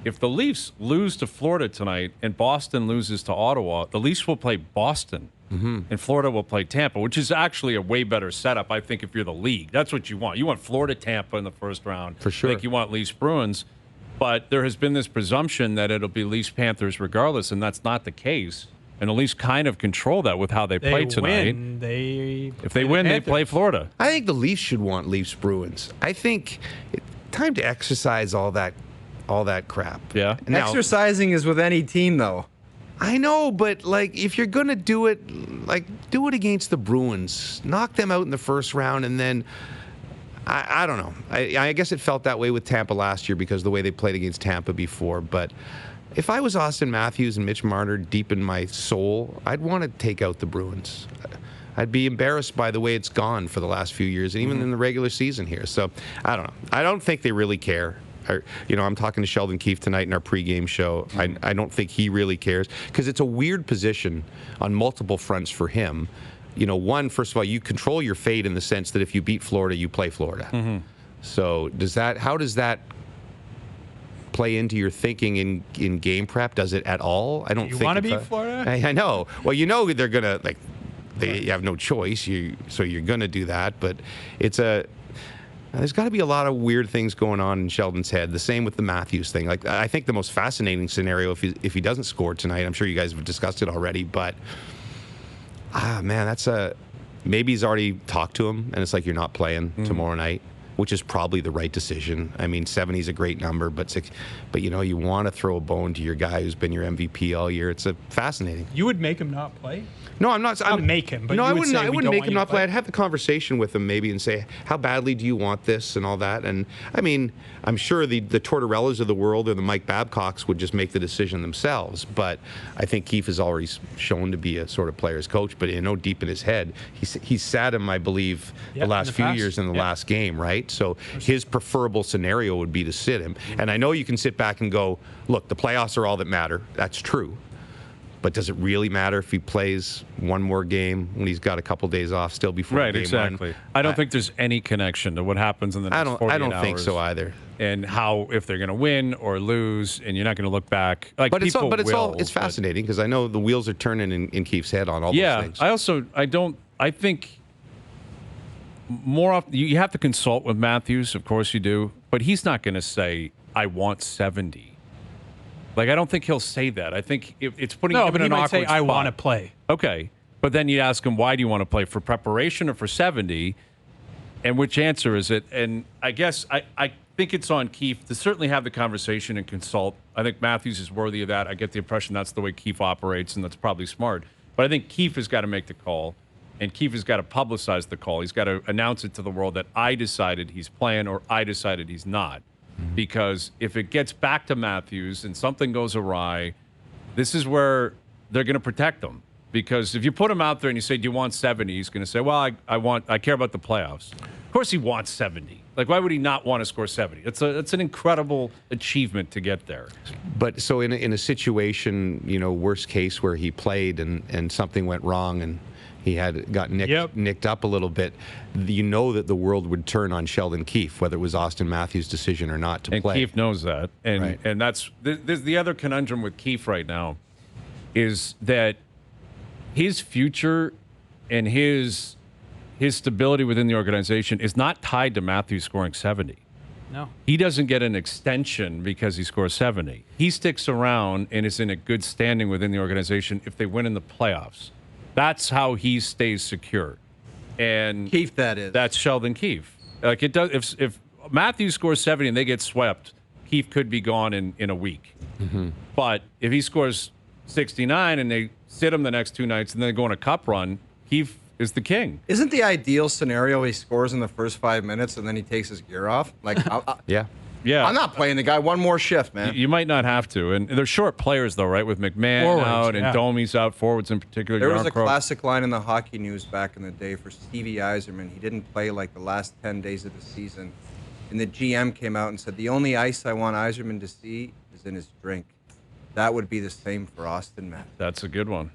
if the Leafs lose to Florida tonight and Boston loses to Ottawa, the Leafs will play Boston. And Florida will play Tampa, which is actually a way better setup, I think, if you're the league. That's what you want. You want Florida-Tampa in the first round. For sure. I think you want Leafs-Bruins. But there has been this presumption that it'll be Leafs-Panthers regardless, and that's not the case. And the Leafs kind of control that with how they play tonight. If they win, they play Florida. I think the Leafs should want Leafs-Bruins. I think time to exercise all that crap. Yeah. Now, exercising is with any team, though. I know, but like if you're gonna do it, like do it against the Bruins. Knock them out in the first round, and then I don't know. I guess it felt that way with Tampa last year because of the way they played against Tampa before. But if I was Auston Matthews and Mitch Marner deep in my soul, I'd want to take out the Bruins. I'd be embarrassed by the way it's gone for the last few years, and even in the regular season here. So I don't know. I don't think they really care. I'm talking to Sheldon Keefe tonight in our pregame show. I don't think he really cares because it's a weird position on multiple fronts for him. One, first of all, you control your fate in the sense that if you beat Florida, you play Florida. So how does that play into your thinking in game prep? Does it at all? I don't think. You want to beat Florida? I know. Well, they're gonna they have no choice. So you're gonna do that, but there's got to be a lot of weird things going on in Sheldon's head. The same with the Matthews thing. Like I think the most fascinating scenario if he doesn't score tonight. I'm sure you guys have discussed it already, but man, maybe he's already talked to him, and it's like you're not playing tomorrow night, which is probably the right decision. I mean, 70 is a great number, but you want to throw a bone to your guy who's been your MVP all year. It's fascinating. You would make him not play? No, I'm not. I'd make him, but no, I wouldn't make him not play. play. I'd have the conversation with him maybe and say, how badly do you want this and all that? And I mean, I'm sure the Tortorellas of the world or the Mike Babcocks would just make the decision themselves. But I think Keefe is already shown to be a sort of player's coach. But deep in his head, he's sat him, I believe, the last few years in the last game, right? So his preferable scenario would be to sit him. And I know you can sit back and go, look, the playoffs are all that matter. That's true. But does it really matter if he plays one more game when he's got a couple days off still before game exactly. one? I don't think there's any connection to what happens in the next 48 hours. I don't think so either. And if they're going to win or lose, and you're not going to look back. It's fascinating because I know the wheels are turning in Keefe's head on all those things. I think more often you have to consult with Matthews, of course you do, but he's not going to say, I want 70. I don't think he'll say that. I think it's putting him in an awkward spot. I want to play. Okay. But then you ask him, why do you want to play? For preparation or for 70? And which answer is it? And I guess I think it's on Keefe to certainly have the conversation and consult. I think Matthews is worthy of that. I get the impression that's the way Keefe operates, and that's probably smart. But I think Keefe has got to make the call, and Keefe has got to publicize the call. He's got to announce it to the world that I decided he's playing or I decided he's not. Because if it gets back to Matthews and something goes awry, this is where they're going to protect him. Because if you put him out there and you say, do you want 70? He's going to say, well, I care about the playoffs. Of course he wants 70. Why would he not want to score 70? It's an incredible achievement to get there. But so in a situation, worst case where he played and something went wrong and he got nicked up a little bit, that the world would turn on Sheldon Keefe, whether it was Auston Matthews' decision or not to play. And Keefe knows that. Right. And that's the other conundrum with Keefe right now is that his future and his stability within the organization is not tied to Matthews scoring 70. No. He doesn't get an extension because he scores 70. He sticks around and is in a good standing within the organization if they win in the playoffs. That's how he stays secure. And Keefe, that is. That's Sheldon Keefe. It does. If Matthews scores 70 and they get swept, Keefe could be gone in a week. Mm-hmm. But if he scores 69 and they sit him the next two nights and then they go on a cup run, Keefe is the king. Isn't the ideal scenario he scores in the first 5 minutes and then he takes his gear off? Yeah. I'm not playing the guy one more shift, man. You might not have to. And they're short players, though, right? With McMahon out and Domi's out, forwards in particular. There was a classic line in the hockey news back in the day for Stevie Yzerman. He didn't play the last 10 days of the season. And the GM came out and said, the only ice I want Yzerman to see is in his drink. That would be the same for Auston Matthews. That's a good one.